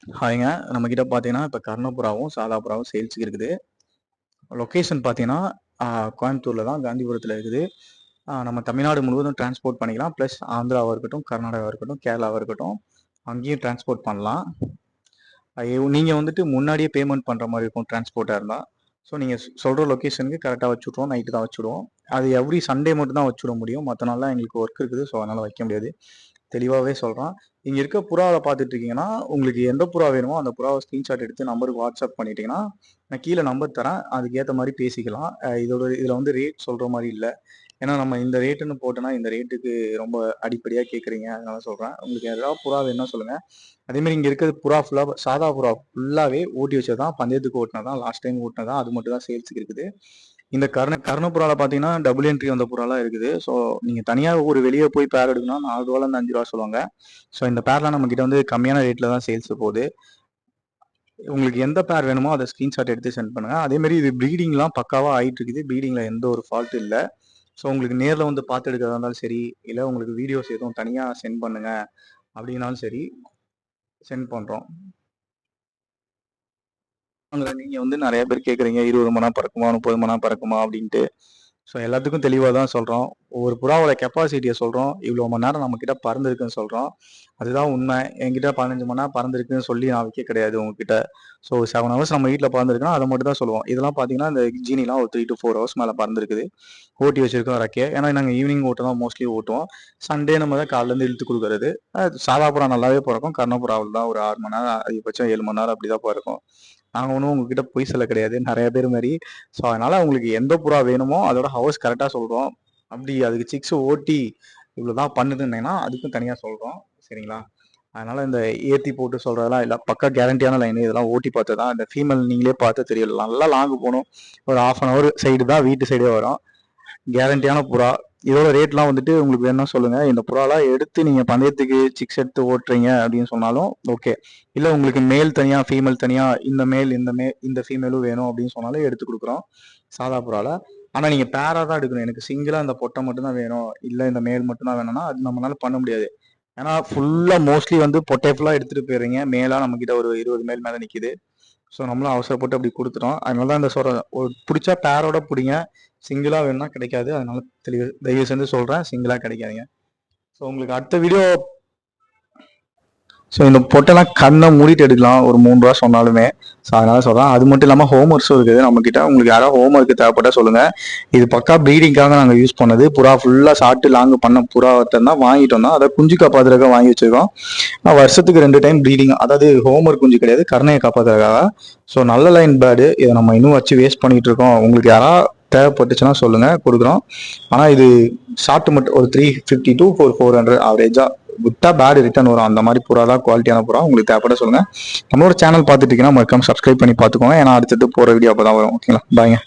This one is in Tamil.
ஹாய்ங்க. நம்மகிட்ட பார்த்தீங்கன்னா, இப்ப கர்ணப்புறாவும், சாதா புறாவும் சேல்ஸுக்கு இருக்குது. லொக்கேஷன் பார்த்தீங்கன்னா, கோயம்புத்தூர்ல தான், காந்திபுரத்தில இருக்குது. நம்ம தமிழ்நாடு முழுவதும் டிரான்ஸ்போர்ட் பண்ணிக்கலாம். ப்ளஸ் ஆந்திராவா இருக்கட்டும், கர்நாடகாவா இருக்கட்டும், கேரளாவா இருக்கட்டும், அங்கேயும் டிரான்ஸ்போர்ட் பண்ணலாம். நீங்க வந்துட்டு முன்னாடியே பேமெண்ட் பண்ற மாரி இருக்கும் டிரான்ஸ்போர்ட்டா இருந்தா. ஸோ நீங்க சொல்ற லொக்கேஷனுக்கு கரெக்ட்டா வச்சுட்டுருவோம். நைட்டு தான் வச்சுடுவோம். அது எவ்ரி சண்டே மட்டும் தான் வச்சுட முடியும். மத்த நாள்லாம் எங்களுக்கு ஒர்க் இருக்குது. ஸோ அதனால வைக்க முடியாது. தெளிவாவே சொல்றேன். இங்க இருக்க புறாவ பார்த்துட்டு இருக்கீங்கன்னா, உங்களுக்கு எந்த புறா வேணுமோ அந்த புறாவ ஸ்கிரீன்ஷாட் எடுத்து நம்பருக்கு வாட்ஸ்அப் பண்ணிட்டீங்கன்னா, நான் கீழ நம்பர் தரேன். அதுக்கு ஏத்த மாரி பேசிக்கலாம். இதுல வந்து ரேட் சொல்ற மாரி இல்ல. ஏன்னா நம்ம இந்த ரேட்டுன்னு போட்டோம்னா, இந்த ரேட்டுக்கு ரொம்ப அடிப்படையா கேட்குறீங்க. அதனால சொல்றேன். உங்களுக்கு ஏதாவது புறா வேணும்னா சொல்லுங்க. அதே மாரி இங்க இருக்கிறது புறா ஃபுல்லா சாதா புறா ஃபுல்லாவே ஓட்டி வச்சது தான். பந்தயத்துக்கு ஓட்டுனது தான். லாஸ்ட் டைம் ஓட்டுனது தான். அது மட்டும் தான் சேல்ஸ்க்கு இருக்குது. இந்த கர்ண புறால பார்த்தீங்கன்னா, டபுள் என்ட்ரி வந்த புறாலாம் இருக்குது. ஸோ நீங்க தனியா ஒரு வெளிய போய் பேர் எடுக்கணும்னா ரூ. 4லேருந்து ரூ. 5 சொல்லுவாங்க. ஸோ இந்த பேர்லாம் நம்மகிட்ட வந்து கம்மியான ரேட்ல தான் சேல்ஸ் போகுது. உங்களுக்கு எந்த பேர் வேணுமோ அத ஸ்கிரீன்ஷாட் எடுத்து சென்ட் பண்ணுங்க. அதே மாரி இது ப்ரீடிங்லாம் பக்காவா ஆயிட்டு இருக்குது. ப்ரீடிங்ல எந்த ஒரு ஃபால்ட்டும் இல்ல. ஸோ உங்களுக்கு நேர்ல வந்து பார்த்து எடுக்கிறதா இருந்தாலும் சரி, இல்ல உங்களுக்கு வீடியோஸ் எதுவும் தனியா சென்ட் பண்ணுங்க அப்படின்னாலும் சரி, சென்ட் பண்றோம். அங்க நீங்க வந்து நெறைய பேர் கேட்குறீங்க 20 மணி நேரம் பறக்குமா? 30 மணி நேரம் பறக்குமா? அப்படின்ட்டு. ஸோ எல்லாத்துக்கும் தெளிவா தான் சொல்றோம். ஒரு புறாவோட கெப்பாசிட்டிய சொல்றோம். இவ்வளோ மணி நேரம் நம்மகிட்ட பறந்திருக்குன்னு சொல்றோம். அதுதான் உண்மை. என்கிட்ட 15 மணி நேரம் பறந்திருக்குன்னு சொல்லி நான் வைக்க கிடையாது உங்ககிட்ட. ஸோ 7 ஹவர்ஸ் நம்ம வீட்ல பறந்திருக்குன்னா, அத மட்டும் தான் சொல்லுவோம். இதெல்லாம் பார்த்தீங்கன்னா, இந்த ஜீனிலாம் ஒரு 3-4 ஹவர்ஸ் மேல பறந்திருக்குது. ஓட்டி வச்சிருக்கோம் ரெக்கைய. ஏன்னா நாங்க ஈவினிங் ஓட்ட தான் மோஸ்ட்லி ஓட்டுவோம். சண்டே நம்ம தான் காலைலேருந்து இழுத்து குடுக்குறது. சாதா புறா நல்லாவே பறக்கும். கர்ண புறா அவ்வளதான் ஒரு 6 மணி நேரம், அதிகபட்சம் 7 மணி நேரம் அப்படிதான் பறக்கும். நாங்க ஒண்ணும் உங்ககிட்ட பொய் சொல்ல கிடையாது. நெறைய பேர் மாரி. ஸோ அதனால உங்களுக்கு எந்த புறா வேணுமோ அதோட ஹவர்ஸ் கரெக்ட்டா சொல்றோம். அப்படி அதுக்கு சிக்ஸ் ஓட்டி இவ்வளோதான் பண்ணுதுன்னீங்கன்னா, அதுக்கும் தனியா சொல்றோம். சரிங்களா? அதனால இந்த ஏத்தி போட்டு சொல்றதெல்லாம் இல்ல. பக்கா கேரண்டியான லைனு. இதெல்லாம் ஓட்டி பார்த்தது தான். இந்த ஃபீமேல் நீங்களே பார்த்து தெரியும். நல்லா லாங் போணும். ஒரு 1/2 அன் ஹவர் சைடு தான் வீட்டு சைடே வரும். கேரண்டியான புறா. இதோட ரேட்லாம் வந்துட்டு உங்களுக்கு வேணும்னா சொல்லுங்க. இந்த புறாலாம் எடுத்து நீங்க பந்தயத்துக்கு சிக்ஸ் எடுத்து ஓட்டுறீங்க அப்படின்னு சொன்னாலும் ஓகே. இல்ல உங்களுக்கு மேல் தனியா, ஃபீமேல் தனியா, இந்த ஃபீமேலும் வேணும் அப்படின்னு சொன்னாலும் எடுத்து குடுக்குறோம். சாதா புறால. ஆனா நீங்க பேரா தான் எடுக்கணும். எனக்கு சிங்கிளா இந்த பொட்டை மட்டும் தான் வேணும். இல்ல இந்த மேல் மட்டும் தான் வேணும்னா, அது நம்மளால பண்ண முடியாது. ஏன்னா ஃபுல்லா மோஸ்ட்லி வந்து பொட்டை ஃபுல்லா எடுத்துட்டு போயிடுறீங்க. மேலா நம்மகிட்ட ஒரு 20 மேல் மேல நிக்குது. ஸோ நம்மளும் அவசரப்பட்டு அப்படி குடுத்துட்டோம். அதனால தான் இந்த சொல்றேன். ஒரு புடிச்சா பேரோட புடிங்க. சிங்கிளா வேணும்னா கிடைக்காது. அதனால தயவு செஞ்சு சொல்றேன். சிங்கிளா கிடைக்காதுங்க. ஸோ உங்களுக்கு அடுத்த வீடியோ ஸோ இந்த பொட்டெல்லாம் கண்ணை மூடிட்டு எடுக்கலாம் ஒரு 3 ரூபா சொன்னாலுமே. ஸோ அதனால சொல்றேன். அது மட்டும் இல்லாமல் ஹோம் ஒர்க்ஸும் இருக்குது நம்ம கிட்ட. உங்களுக்கு யாராவது ஹோம் ஒர்க் தேவைப்பட்டா சொல்லுங்க. இது பக்கா ப்ரீடிங்காக நாங்கள் யூஸ் பண்ணது. புறா ஃபுல்லாக சாப்பிட்டு லாங் பண்ண புறாவத்தை தான் வாங்கிட்டு வந்தோம். அதை குஞ்சு காப்பாத்துறதுக்காக வாங்கி வச்சிருக்கோம். வருஷத்துக்கு 2 டைம் ப்ரீடிங். அதாவது ஹோம் ஒர்க் குஞ்சு கிடையாது, கருணையை காப்பாத்துறதுக்காக. ஸோ நல்ல லைன் பேர்டு. இதை நம்ம இன்னும் வச்சு வேஸ்ட் பண்ணிட்டு இருக்கோம். உங்களுக்கு யாரா தேவைப்பட்டுச்சுன்னா சொல்லுங்க, கொடுக்குறோம். ஆனால் இது ஷார்ட் மட்டும் ஒரு 350 to 400 ஆவரேஜா விட்டா பேட் ரிட்டர்ன் வரும். அந்த மாதிரி புறா தான் குவாலிட்டியான புறா. உங்களுக்கு தேவைப்பட சொல்லுங்க. நம்மளோட சேனல் பார்த்துட்டு இருக்கீங்கன்னா மறக்காம சப்ஸ்கிரைப் பண்ணி பார்த்துக்கோங்க. ஏன்னா அடுத்தது போற வீடியோ அப்பதான் வரும். ஓகேங்களா? பாய்ங்க.